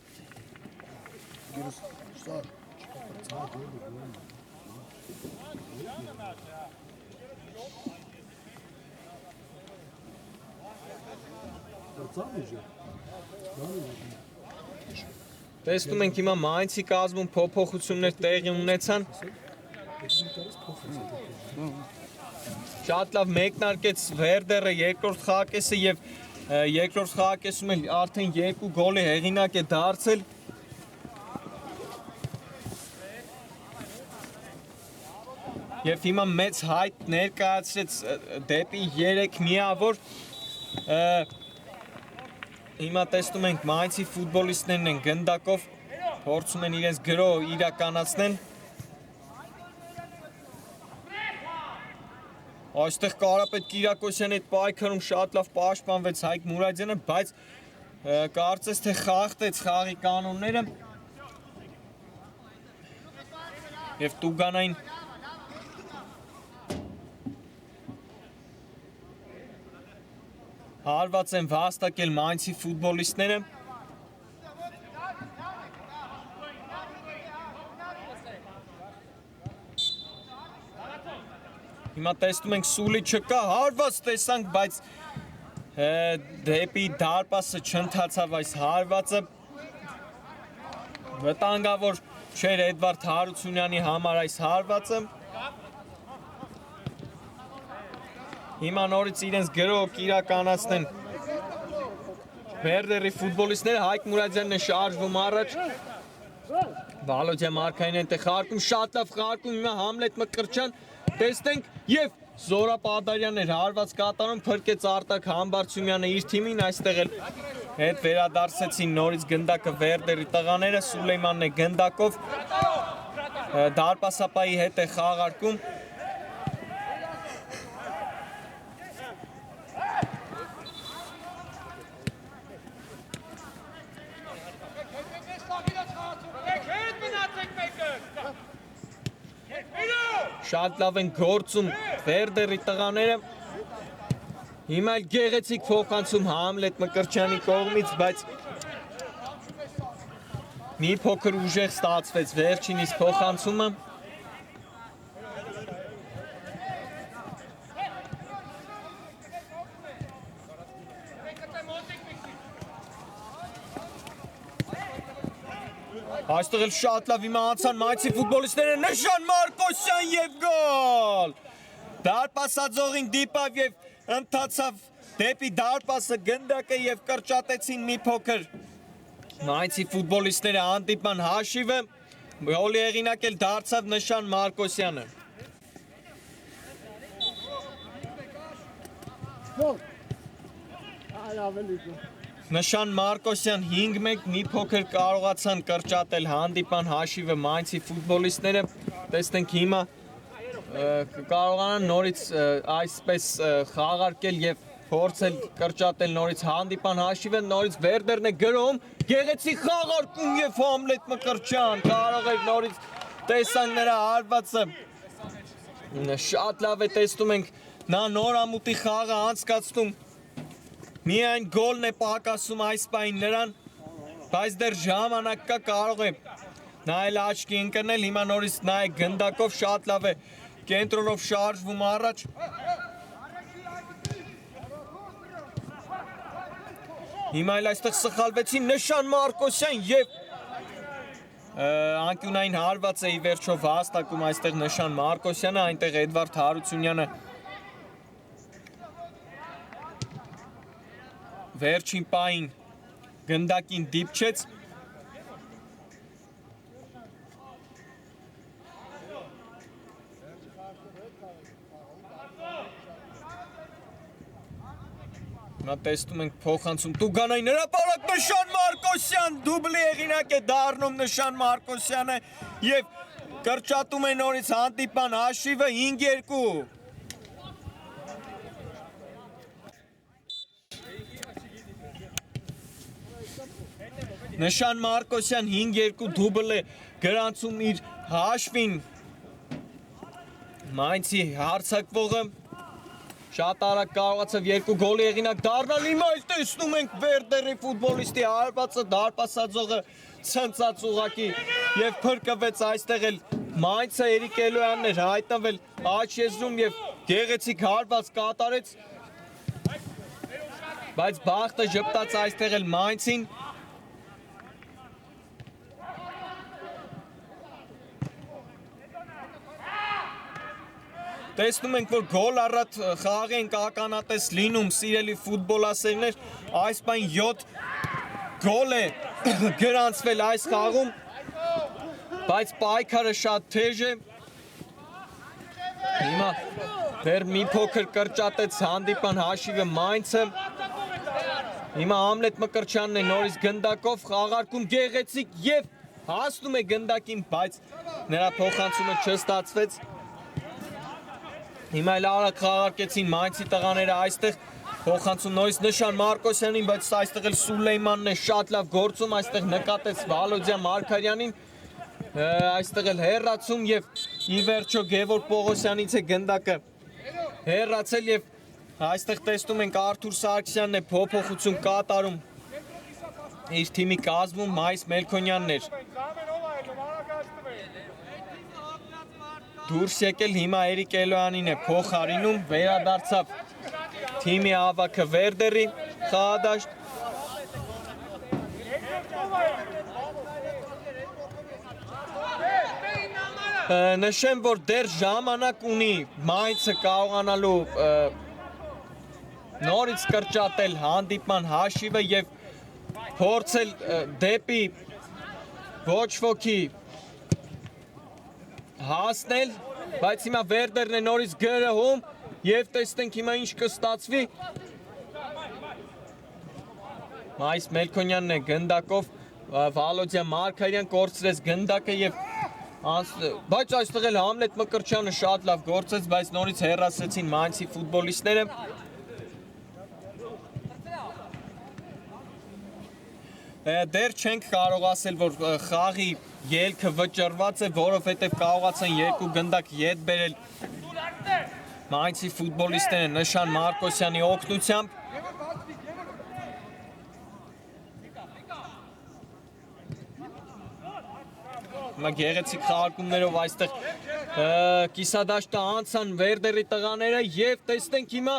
Տեսնում ենք հիմա Մայնցի կազմում փոփոխություններ տեղի ունեցան։ Շատ լավ մեկնարկեց Վերդերը երկրորդ խաղակեսը եւ երկրորդ խաղակեսում էլ արդեն 2 գոլի հեղինակ է դարձել։ Եվ հիմա մեծ հայտ ներկայացրեց դեպի 3 միավոր։ Հիմա տեսնում ենք Մայնցի ֆուտբոլիստներն են գնդակով, փորձում են իրենց գրո իրականացնել։ Այստեղ Կարապետ Կիրակոսյանի հետ պայքարում շատ լավ պաշտպանվեց Հայկ Մուրադյանը, բայց կարծես թե խախտեց խաղի կանոնները։ Եվ Տուգանային հարված են վաստակել Մայնցի ֆուտբոլիստները։ Հիմա տեսնում ենք Սուլի չկա, հարված տեսանք, բայց դեպի դարպասը չընթացավ այս հարվածը։ Վտանգավոր չէր Էդվարդ Հարությունյանի համար այս հարվածը։ Հիմա նորից իրենց գրոհ իրականացնեն Վերդերի ֆուտբոլիստները, Հայկ Մուրադյանն է շարժվում առաջ։ Վալոդյա Մարկարյանն այնտեղ խաղարկում, շատ լավ խաղարկում, հիմա Համլետ Մկրտչյան, տեսնենք եւ Զորապ Ադարյանն էր հարված կատարում, փրկեց Արտակ Համբարձումյանը իր թիմին, այստեղ էլ հետ վերադարձեցին նորից գնդակը Վերդերի տղաները, Սուլեյմանն է գնդակով, դարպասապայի հետ է խաղարկում։ Շատ լավ են գործում Վերդերի տղաները։ Հիմա էլ գեղեցիկ փոխանցում Համլետ Մկրտչյանի կողմից, բայց մի փոքր ուժեղ ստացվեց վերջինիս փոխանցումը։ Այստեղ էլ շատ լավ հիմա անցան մայցի ֆուտբոլիստները, Նշան Մարկոսյան և գոլ։ Դարպասաձողին դիպավ և ընթացավ դեպի դարպասը գնդակը և կրճատեցին մի փոքր մայցի ֆուտբոլիստները հանդիպման հաշիվը, գոլի հեղինակ էլ դարձավ Նշան Մարկոսյանը։ Նշան Մարկոսյան 5-1 մի փոքր կարողացան կրճատել հանդիպան հաշիվը մայցի ֆուտբոլիստները, տեսնենք հիմա կարողանան նորից այսպես խաղարկել և փորձել կրճատել նորից հանդիպան հաշիվը, նորից Վերդերն է գրում, գեղեցիկ խաղարկում և Համլետ Մկրտչյան կարող էր նորից տեսանք նրա հարվածը, շատ լավ է տեսնում ենք, նա նորամուտի խաղը անցկացնում, միայն գոլն է պակասում այս պահին նրան, բայց դեռ ժամանակ կա, կարող է նա էլ աչքի ընկնել, հիմա նորից նա է գնդակով, շատ լավ է կենտրոնով շարժվում առաջ։ Հիմա էլ այստեղ սխալվեցին Նշան Մարկոսյան և անկյունային հարված է ի վերջո հաստակում այստեղ Նշան Մարկոսյանը, այնտեղ Էդվարդ Հարությունյանը վերջին պահին գնդակին դիպչեց։ Նա տեսնում ենք փոխանցում Տուգանային հրապարակ Նշան Մարկոսյան, դուբլի հեղինակ է դառնում Նշան Մարկոսյանը և կրճատում է նորից հանդիպան հաշիվը 5-2։ Նշան Մարկոսյան 5-2 դուբլ է գրանցում իր հաշվին Մայնցի հարձակվողը, շատ արագ կարողացավ 2 գոլի հեղինակ դառնալ, հիմա էլ տեսնում ենք Վերդերի ֆուտբոլիստի հարվածը, դարպասաձողը ցնցած ուղղակի և փրկվեց այստեղ էլ Մայնցը Էրիկ Էլոյանն էր հայտնվել աջ եզրում և գեղեցիկ հարված կատարեց, բայց բախտը ժպտաց այստեղ էլ Մայնցին։ Տեսնում ենք, որ գոլ առատ խաղի ենք ականատես լինում սիրելի ֆուտբոլասերներ, այս պայն 7 գոլ է գրանցվել այս խաղում, բայց պայքարը շատ թեժ է, հիմա դեռ մի փոքր կրճատեց հանդիպան հաշիվը Մայնցը, հիմա Համլետ Մկրտչյանն է նորից գնդակով խաղարկում գեղեցիկ և հասնում է գնդակին, բայց նրա փոխանցումը չստացվեց։ Հիմա էլ արագ խաղարկեցին Մայնցի տղաները այստեղ փոխանցում նորից Նշան Մարկոսյանին, բայց այստեղ էլ Սուլեյմանն է շատ լավ գործում, այստեղ նկատեց Վալոդյա Մարկարյանին, այստեղ էլ հեռացում և ի վերջո Գևորգ Պողոսյանից է գնդակը հեռացել և այստեղ տեսնում ենք Արթուր Սարգսյանն է փոփոխություն կատարում իր թիմի կազմում, Մայիս Մելքոնյանն էր։ դուրս եկել, հիմա Էրիկ Էլոյանին է փոխարինում, վերադարձավ թիմի ավագը Վերդերի խաղադաշտ։ Նշեմ, որ դեռ ժամանակ ունի Մայնցը կարողանալու նորից կրճատել հանդիպման հաշիվը եւ փորձել դեպի ոչ ոքի հասնել, բայց հիմա Վերդերն է նորից գրոհում եւ տեսնենք հիմա ինչ կստացվի։ Մայիս Մելքոնյանն է գնդակով, Վալոդիա Մարկարյան կորցրեց գնդակը եւ բայց այստեղ էլ Համլետ Մկրտչյանը շատ լավ գործեց, բայց նորից հեռացրեցին Մայնցի ֆուտբոլիստները։ Դեռ չենք կարող ասել, որ խաղի ելքը վճռված է, որովհետև կարողացան երկու գնդակ ետ բերել Մայնցի ֆուտբոլիստները Նշան Մարկոսյանի օգնությամբ։ Հիմա գեղեցիկ խաղարկումներով այստեղ կիսադաշտը անցան Վերդերի տղաները եւ տեսնենք հիմա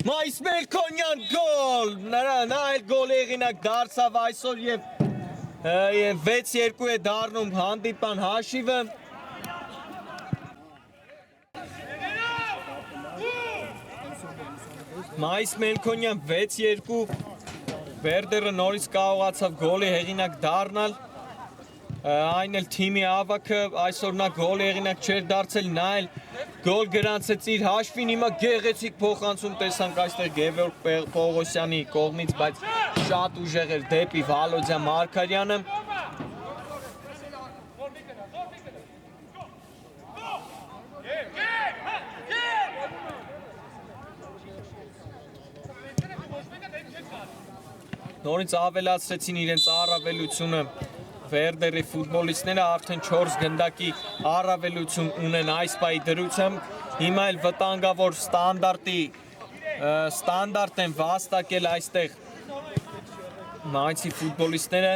Մայիս Մելքոնյան գոլ, նա էլ գոլի հեղինակ դարձավ այսօր եւ 6-2 է դառնում հանդիպան հաշիվը։ Մայիս Մելքոնյան 6-2, Վերդերը նորից կարողացավ գոլի հեղինակ դառնալ։ Այն էլ թիմի ավագը այսօր նա գոլի հեղինակ չէր դարձել, նա էլ գոլ գրանցեց իր հաշվին, հիմա գեղեցիկ փոխանցում տեսանք այստեղ Գևորգ Պողոսյանի կողմից, բայց շատ ուժեղ էր դեպի Վալոդիա Մարկարյանը։ Նորից ավելացրեցին իրենց առավելությունը Վերդերի ֆուտբոլիստները, արդեն 4 գնդակի առավելություն ունեն այս պահի դրությամբ, հիմա էլ վտանգավոր ստանդարտ են վաստակել այստեղ Մայնցի ֆուտբոլիստները։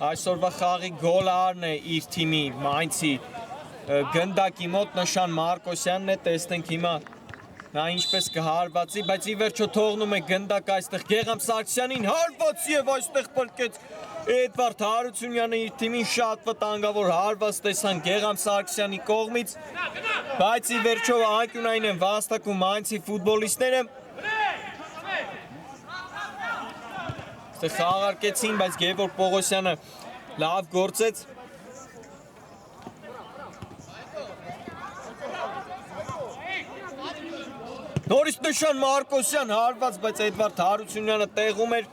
Այսօրվա խաղի գոլարն է իր թիմի Մայնցի գնդակի մոտ Նշան Մարկոսյանն է, տեսնենք հիմա նա ինչպես կհարվածի, բայց ի վերջո թողնում է գնդակ այստեղ Գեգամ Սարգսյանին հարված եւ այստեղ պրկեց Էդվարդ Հարությունյանը իր թիմին շատ վտանգավոր հարված տեսան Գեգամ Սարգսյանի կողմից, բայց ի վերջո անկյունային են վաստակում Մայնցի ֆուտբոլիստները։ Այստեղ խաղարկեցին, բայց Գևորգ Պողոսյանը լավ գործեց։ Նորից Նշան Մարկոսյան հարված, բայց Էդվարդ Հարությունյանը տեղում էր։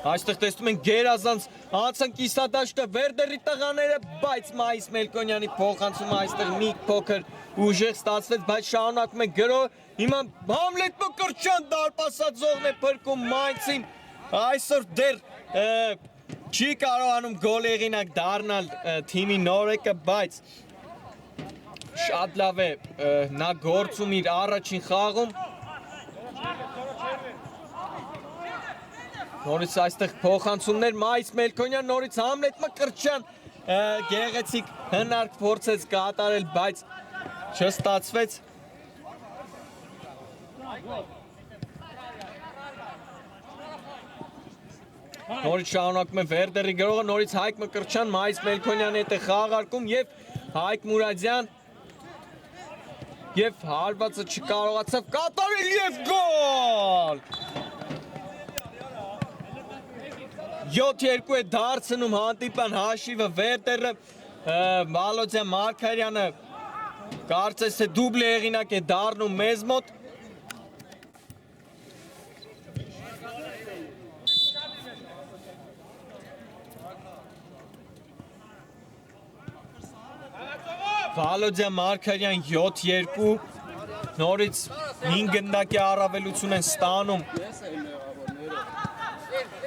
Այստեղ տեսնում են գերազանց անցան կիսադաշտը Վերդերի տղաները, բայց Մայիս Մելքոնյանի փոխանցումը այստեղ մի փոքր ուժեղ ստացվեց, բայց շարունակում է գրոհը։ Հիմա Համլետ Մկրտչյան դարպասաձողն է փրկում Մայնցին, այսօր դեռ չի կարողանում գոլի հեղինակ դառնալ թիմի նորեկը, բայց շատ լավ է նա գործում իր առաջին խաղում։ Նորից այստեղ փոխանցումներ Մայիս Մելքոնյան, նորից Համլետ Մկրտչյան գեղեցիկ հնարք փորձեց կատարել, բայց չստացվեց։ Նորից շարունակում է Վերդերի գրողը, նորից Հայկ Մկրտչյան, Մայիս Մելքոնյանի հետ է խաղարկում եւ Հայկ Մուրադյան եւ հարվածը չկարողացավ կատարել եւ գոլ։ 7-2 է դարձնում հանդիպան հաշիվը Վերդերը, Վալոդիա Մարկարյանը կարծես թե դուբլի հեղինակ է դառնում մեզ մոտ։ Վալոդիա Մարկարյան 7-2, նորից 5 գնդակի առավելություն են ստանում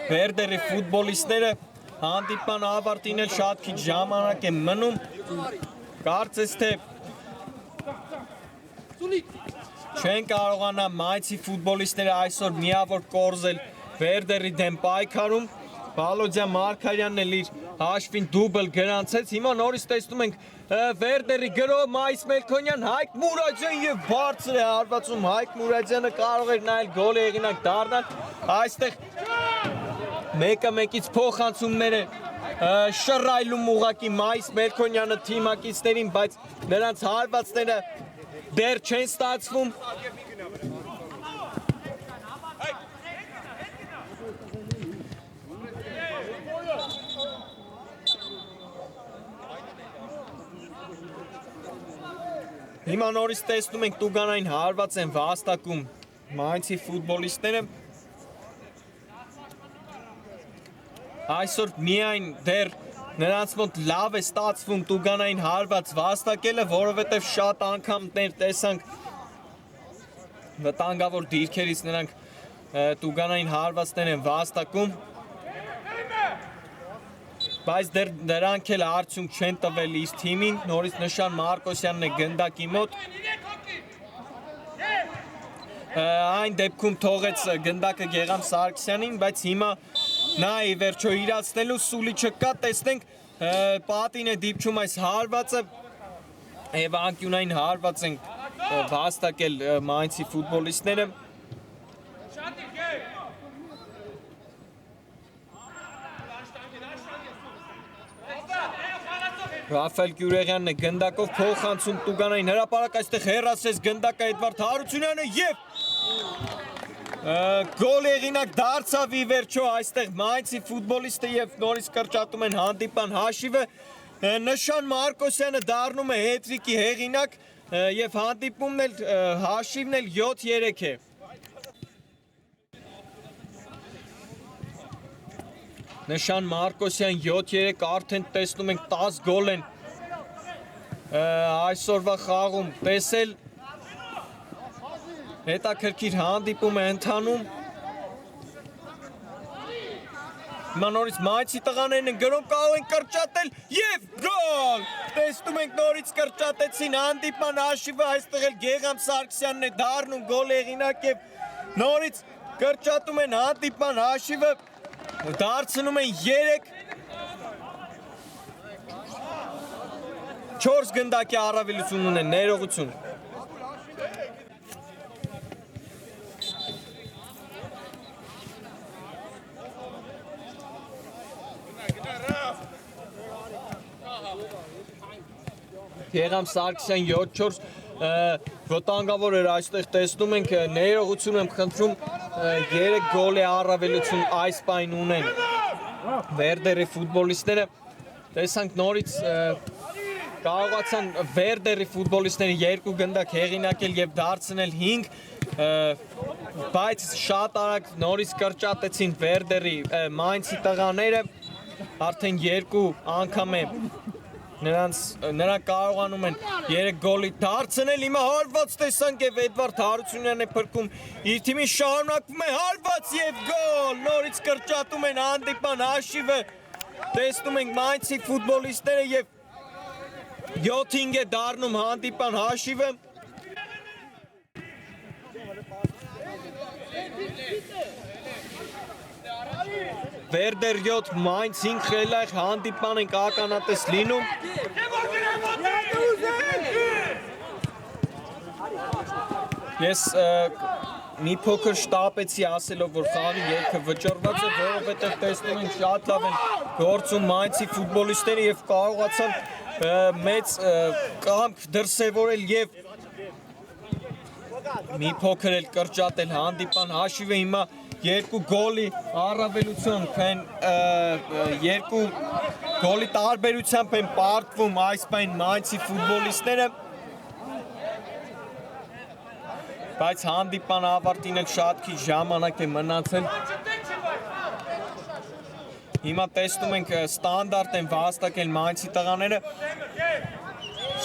Վերդերի ֆուտբոլիստները, հանդիպման ավարտին էլ շատ քիչ ժամանակ է մնում, կարծես թե չեն կարողանա Մայցի ֆուտբոլիստները այսօր միավոր կորզել Վերդերի դեմ պայքարում։ Բալոդյան Մարգարյանն էլ իր հաշվին դուբլ գրանցեց։ Հիմա նորից տեսնում ենք Վերդերի գրող Մայիս Մելքոնյան, Հայկ Մուրադյան եւ բարձր է հարվածում։ Հայկ Մուրադյանը կարող էր նայել գոլի հեղինակ դառնալ։ Այստեղ մեկը մեկից փոխանցումները շռայլում ուղակի Մայիս Մելքոնյանը թիմակիցներին, բայց նրանց հարվածները դեռ չեն ստացվում։ Հիմա նորից տեսնում ենք տուգանային հարված են վաստակում Մայնցի ֆուտբոլիստները։ Այսօր միայն դեռ նրանց մոտ լավ է ստացվում տուգանային հարված վաստակելը, որովհետև շատ անգամ տեսանք վտանգավոր դիրքերից նրանք տուգանային հարվածներ են վաստակում, բայց դեռ նրանք էլ արդյունք չեն տվել իր թիմին։ Նորից Նշան Մարկոսյանն է գնդակի մոտ, այն դեպքում թողեց գնդակը Գեգամ Սարգսյանին, բայց հիմա նա է վերջո իրացնելու, սուլիչը կա, տեսնենք պատին է դիպչում այս հարվածը եւ անկյունային հարված են վաստակել Մայնցի ֆուտբոլիստները։ Ռաֆայել Գյուրեղյանն է գնդակով փոխանցում տուգանային հրապարակ, այստեղ հեռացրեց գնդակը Էդվարդ Հարությունյանը եւ գոլ հեղինակ դարձավ ի վերջո այստեղ Մայնցի ֆուտբոլիստը եւ նորից կրճատում են հանդիպան հաշիվը։ Նշան Մարկոսյանը դառնում է հետրիկի հեղինակ եւ հանդիպումն էլ հաշիվն էլ 7-3 է։ Նշան Մարկոսյան 7-3, արդեն տեսնում ենք 10 գոլ են այսօրվա խաղում տեսել, հետաքրքիր հանդիպում է ընթանում։ Հիմա նորից Մայցի տղաներն են գրում, կարող են կրճատել եւ գոլ։ Տեսնում ենք նորից կրճատեցին հանդիպան հաշիվը, այստեղ էլ Գեգամ Սարգսյանն է դառնում գոլ հեղինակ եւ նորից կրճատում են հանդիպան հաշիվը, դարձնում են 4 գնդակի առավելություն ունեն, ներողություն։ Գեգամ Սարգսյան 7-4 վտանգավոր էր, այստեղ տեսնում ենք, ներողություն եմ խնդրում, 3 գոլ է առավելություն այս պայն ունեն Վերդերի ֆուտբոլիստները։ Տեսանք նորից կարողացան Վերդերի ֆուտբոլիստները 2 գնդակ հեղինակել եւ դարձնել 5, բայց շատ արագ նորից կրճատեցին Վերդերի Մայնցի տղաները, արդեն 2 անգամ է նրանք կարողանում են 3 գոլի դարձնել։ Հիմա հարված տեսանք եւ Էդվարդ Հարությունյանն է փրկում իր թիմին, շարունակվում է հարված եւ գոլ, նորից կրճատում են հանդիպան հաշիվը, տեսնում ենք Մայնցի ֆուտբոլիստները եւ 7-5 է դառնում հանդիպան հաշիվը։ Վերդեր 7, Մայնց 5 խելայք հանդիպան ենք ականատես լինում։ Ես մի փոքր շտապեցի ասելով, որ խաղի երգը վճռված է, որովհետև տեսնում ենք շատ լավ են գործում Մայնցի ֆուտբոլիստները եւ կարողացան մեծ կամք դրսևորել եւ մի փոքր էլ կրճատել հանդիպան հաշիվը։ Հիմա 2 գոլի առավելությամբ են 2 գոլի տարբերությամբ են պարտվում այս պայն Մայնցի ֆուտբոլիստները, բայց հանդիպան ավարտին էլ շատ քիչ ժամանակ է մնացել։ Հիմա տեսնում ենք ստանդարտ են վաստակել Մայնցի տղաները,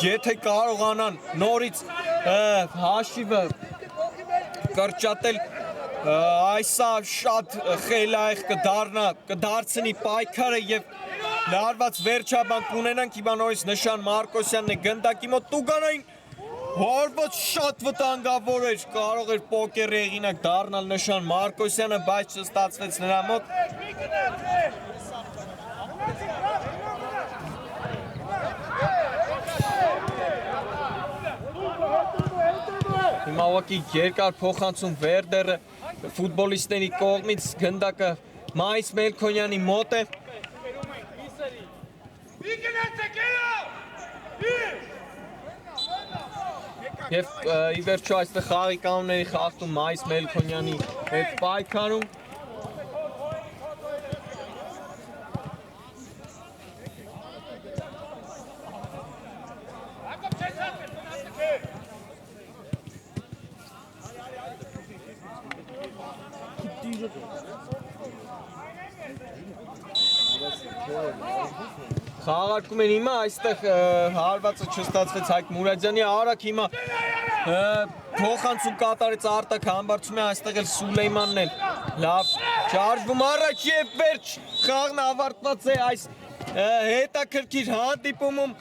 եթե կարողանան նորից հաշիվը կրճատել, այսա շատ խելայք կդարձնի պայքարը եւ լարված վերջաբանք ունենանք։ Հիմա նորից Նշան Մարկոսյանն է գնդակի մոտ, տուգանային Հորված շատ վտանգավոր էր, կարող էր պոկեր եղինակ դառնալ նշան Մարկոսյանը, բայց չստացվեց նրա մոտ։ Հիմա ուղղակի երկար փոխանցում Վերդերը ֆուտբոլիստների կողմից գնդակը Մայիս Մելքոնյանի մոտ է։ Եվ ի վերջո այստեղ խաղի կանոնների խախտում Մայիս Մելքոնյանի հետ պայքարում։ Խաղարկում են հիմա, այստեղ հարվածը չստացվեց Հայկ Մուրադյանի, արագ հիմա փոխանցում կատարեց Արտակ Համբարձումյանը, այստեղ էլ Սուլեյմանն էլ լավ շարժվում առաջ եւ վերջ խաղն ավարտված է այս հետաքրքիր հանդիպումում,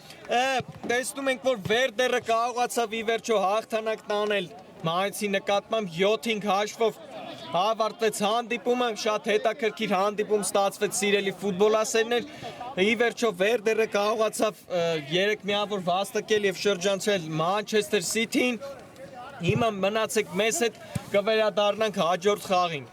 տեսնում ենք, որ Վերդերը կարողացավ ի վերջո հաղթանակ տանել Մայիսի նկատմամբ 7-5 հաշվով ավարտվեց հանդիպումը, շատ հետաքրքիր հանդիպում ստացվեց սիրելի ֆուտբոլասերներ, ի վերջո Վերդերը կարողացավ 3 միավոր վաստակել եւ շրջանցել Մանչեսթեր Սիթիին, հիմա մնացեք մեզ հետ, կվերադառնանք հաջորդ խաղին։